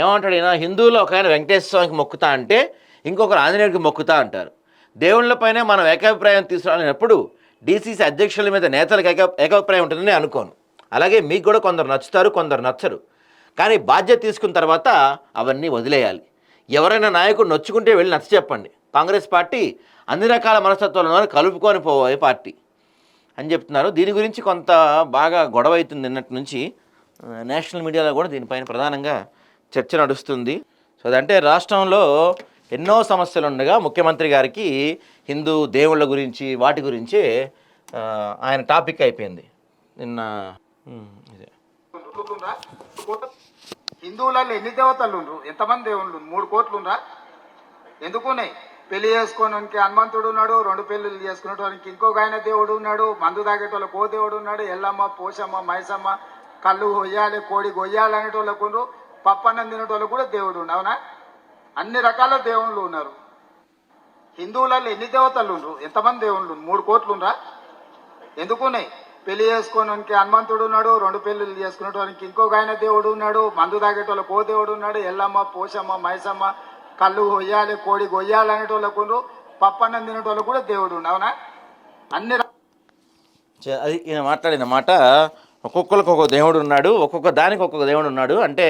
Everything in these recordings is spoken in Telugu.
ఏమంటాడు ఈయన, హిందువులో ఒక ఆయన వెంకటేశ్వర స్వామికి మొక్కుతా అంటే ఇంకొకరు ఆంజనేయుడికి మొక్కుతా అంటారు. దేవుళ్ళపైనే మనం ఏకాభిప్రాయం తీసుకురాలినప్పుడు డీసీసీ అధ్యక్షుల మీద నేతలకు ఏకాభిప్రాయం ఉంటుందని అనుకోను. అలాగే మీకు కూడా కొందరు నచ్చుతారు, కొందరు నచ్చరు. కానీ బాధ్యత తీసుకున్న తర్వాత అవన్నీ వదిలేయాలి. ఎవరైనా నాయకుడు నొచ్చుకుంటే వెళ్ళి నచ్చ చెప్పండి. కాంగ్రెస్ పార్టీ అన్ని రకాల మనస్తత్వాలను కలుపుకొని పోయే పార్టీ అని చెప్తున్నారు. దీని గురించి కొంత బాగా గొడవ అవుతుంది నిన్నటి నుంచి. నేషనల్ మీడియాలో కూడా దీనిపైన ప్రధానంగా చర్చ నడుస్తుంది. సో అదంటే రాష్ట్రంలో ఎన్నో సమస్యలు ఉండగా ముఖ్యమంత్రి గారికి హిందూ దేవుళ్ళ గురించి వాటి గురించే ఆయన టాపిక్ అయిపోయింది నిన్న. ఇదే హిందువులలో ఎన్ని దేవతలు ఉండ్రు, ఎంతమంది దేవుళ్ళు? 3 కోట్లు ఉండ్రా? ఎందుకున్నాయి? పెళ్లి చేసుకోవడానికి హనుమంతుడు ఉన్నాడు, 2 పెళ్లిళ్ళు చేసుకునేటోనికి ఇంకొక ఆయన దేవుడు ఉన్నాడు, మందు తాగేటోళ్ళకి ఓ దేవుడు ఉన్నాడు, ఎల్లమ్మ, పోషమ్మ, మైసమ్మ, కళ్ళు కొయ్యాలి, కోడి కొయ్యాలి అనేటోళ్ళకు ఉండ్రు, పప్పన్నం తినేటోళ్ళకు కూడా దేవుడు ఉండు. అవునా? అన్ని రకాల దేవుళ్ళు ఉన్నారు. హిందువులలో ఎన్ని దేవతలు ఉండ్రు, ఎంతమంది దేవుళ్ళు? 3 కోట్లు ఉండ్రా? ఎందుకున్నాయి? పెళ్లి చేసుకోవడానికి హనుమంతుడు ఉన్నాడు, 2 పెళ్లిళ్ళు చేసుకునేటోనికి ఇంకొక ఆయన దేవుడు ఉన్నాడు, మందు తాగేటోళ్ళకి ఓ దేవుడు ఉన్నాడు, ఎల్లమ్మ, పోషమ్మ, మైసమ్మ, కళ్ళు కొయ్యాలి, కోడి కొయ్యాలి అనేటోళ్ళకు పప్పన్నం తినేటోళ్ళకు కూడా దేవుడు ఉండు. అవునా? అన్ని అది ఈయన మాట్లాడిన మాట. ఒక్కొక్కరికి ఒక్కొక్క దేవుడు ఉన్నాడు, ఒక్కొక్క దానికి ఒక్కొక్క దేవుడు ఉన్నాడు అంటే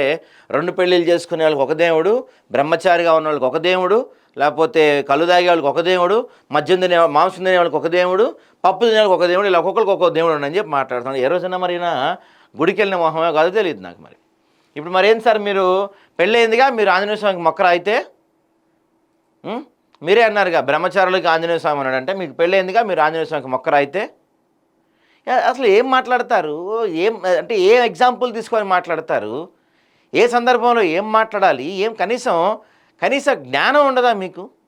2 పెళ్ళిళ్ళు చేసుకునే వాళ్ళకి ఒక దేవుడు, బ్రహ్మచారిగా ఉన్న వాళ్ళకి ఒక దేవుడు, లేకపోతే కళ్ళు తాగే వాళ్ళకి ఒక దేవుడు, మద్యం తినే మాంసం తినే వాళ్ళకి ఒక దేవుడు, పప్పు తినే వాళ్ళకి ఒక దేవుడు, ఇలా ఒక్కొక్కరికి ఒక్కొక్క దేవుడు అని చెప్పి మాట్లాడుతున్నాడు. ఏ రోజున మరి గుడికి వెళ్ళిన మొహమే కాదు తెలియదు నాకు. మరి ఇప్పుడు మరేం సార్, మీరు పెళ్ళయిందిగా, మీరు ఆంజనేయ స్వామికి మొక్కరా అయితే? మీరే అన్నారుగా బ్రహ్మచారులకి ఆంజనేయ స్వామి అన్నాడు అంటే, మీకు పెళ్ళయిందిగా, మీరు ఆంజనేయ స్వామికి మొక్కరా అయితే? అసలు ఏం మాట్లాడతారు? ఏం అంటే ఏం ఎగ్జాంపుల్ తీసుకొని మాట్లాడతారు? ఏ సందర్భంలో ఏం మాట్లాడాలి? కనీస జ్ఞానం ఉండదా మీకు?